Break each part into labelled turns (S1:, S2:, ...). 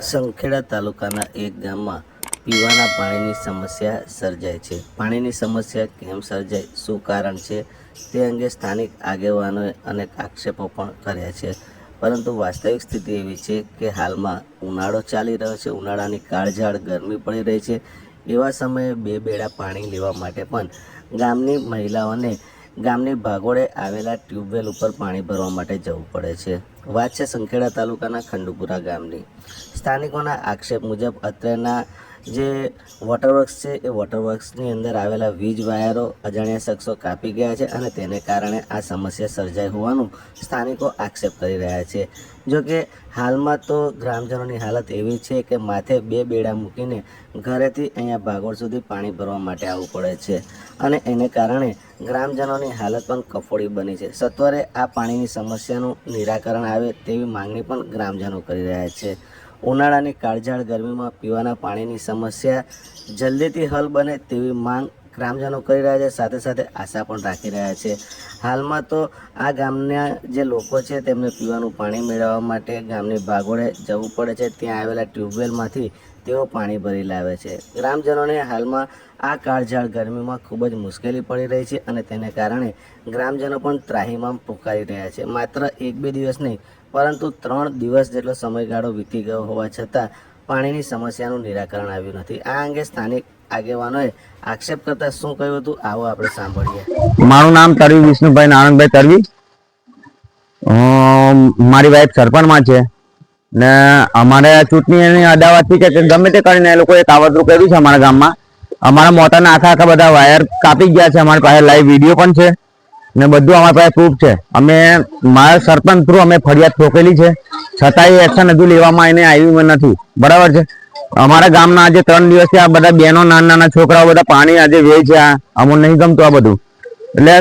S1: સંખેડા તાલુકાના એક ગામમાં પીવાના પાણીની સમસ્યા સર્જાય છે. પાણીની સમસ્યા કેમ સર્જાય, શું કારણ છે તે અંગે સ્થાનિક આગેવાનોએ અનેક આક્ષેપો પણ કર્યા છે. પરંતુ વાસ્તવિક સ્થિતિ એવી છે કે હાલમાં ઉનાળો ચાલી રહ્યો છે. ઉનાળાની કાળઝાળ ગરમી પડી રહી છે. એવા સમયે બે બેડા પાણી લેવા માટે પણ ગામની મહિલાઓને ગામની ભાગોળે આવેલા ટ્યુબવેલ ઉપર પાણી ભરવા માટે જવું પડે છે. વાત છે સંખેડા તાલુકાના ખંડુપુરા ગામની. સ્થાનિકોના આક્ષેપ મુજબ અત્રેના જે વોટરવર્ક્સ છે એ વોટરવર્ક્સની અંદર આવેલા વીજ વાયરો અજાણ્યા શખ્સો કાપી ગયા છે અને તેને કારણે આ સમસ્યા સર્જાઈ હોવાનું સ્થાનિકો આક્ષેપ કરી રહ્યા છે. જોકે હાલમાં તો ગ્રામજનોની હાલત એવી છે કે માથે બે બેડા મૂકીને ઘરેથી અહીંયા ભાગોળ સુધી પાણી ભરવા માટે આવવું પડે છે અને એને કારણે ગ્રામજનોની હાલત પણ કફોડી બની છે. સત્વરે આ પાણીની સમસ્યાનું નિરાકરણ આવે તેવી માંગણી પણ ગ્રામજનો કરી રહ્યા છે. ઉનાળાની કાળઝાળ ગરમીમાં પીવાના પાણીની સમસ્યા જલ્દીથી હલ બને તેવી માંગ ગ્રામજનો કરી રહ્યા છે. સાથે સાથે આશા પણ રાખી રહ્યા છે. હાલમાં તો આ ગામના જે લોકો છે તેમને પીવાનું પાણી મેળવવા માટે ગામની ભાગોળે જવું પડે છે. ત્યાં આવેલા ટ્યુબવેલમાંથી તેઓ પાણી ભરી લાવે છે. ગ્રામજનોને હાલમાં આ કાળઝાળ ગરમીમાં ખૂબ જ મુશ્કેલી પડી રહી છે અને તેને કારણે ગ્રામજનો પણ ત્રાહિમામ પુકારી રહ્યા છે. માત્ર એક બે દિવસ નહીં પરંતુ 3 દિવસ જેટલો સમયગાળો વીતી ગયો હોવા છતાં પાણીની સમસ્યાનું નિરાકરણ આવ્યું નથી. આ અંગે સ્થાનિક આગેવાનોએ આક્ષેપ કરતા શું કહ્યું હતું આવો આપણે સાંભળીએ.
S2: મારું નામ તરવી વિષ્ણુભાઈ નારાયણભાઈ તરવી. મારી વાઈફ સરપંચમાં છે ને અમારે ચૂંટણીની અદાવતથી કે ગમે તે કરીને એ લોકોએ કાવતરું કર્યું છે અમારા ગામમાં. અમારા મોટાના આખા બધા વાયર કાપી ગયા છે. અમારી પાસે લાઈવ વિડીયો પણ છે ને બધું અમારી પાસે પ્રૂફ છે. અમે મારા સરપંચ થ્રુ અમે ફરિયાદ ઠોકેલી છે, છતાંય એક્શન હજુ લેવામાં એને આવ્યું નથી. બરાબર છે. અમારા ગામના આજે 3 દિવસથી આ બધા બહેનો નાના છોકરાઓ બધા પાણી આજે વેચ છે. અમને નહીં ગમતું આ બધું. એટલે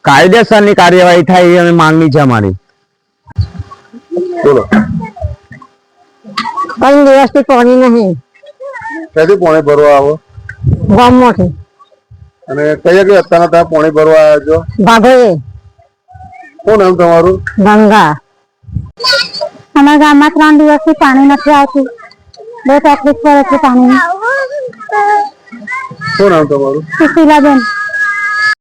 S2: કાયદેસરની કાર્યવાહી થાય એ અમે માંગણી છે અમારી.
S3: બોલો.
S4: 3 દિવસથી પાણી નહીં.
S3: ક્યાંથી પાણી ભરવા આવો?
S4: ગામમાંથી.
S3: અને કયા અત્યારના તમે પાણી ભરવા આવ્યા છો?
S4: ભાગોએ.
S3: શું નામ તમારું?
S4: ગંગા. અમારા ગામમાં 3 દિવસથી પાણી નથી આવતું. બહુ તકલીફ પડે છે પાણીની.
S3: શું નામ તમારું?
S4: સુશીલાબેન.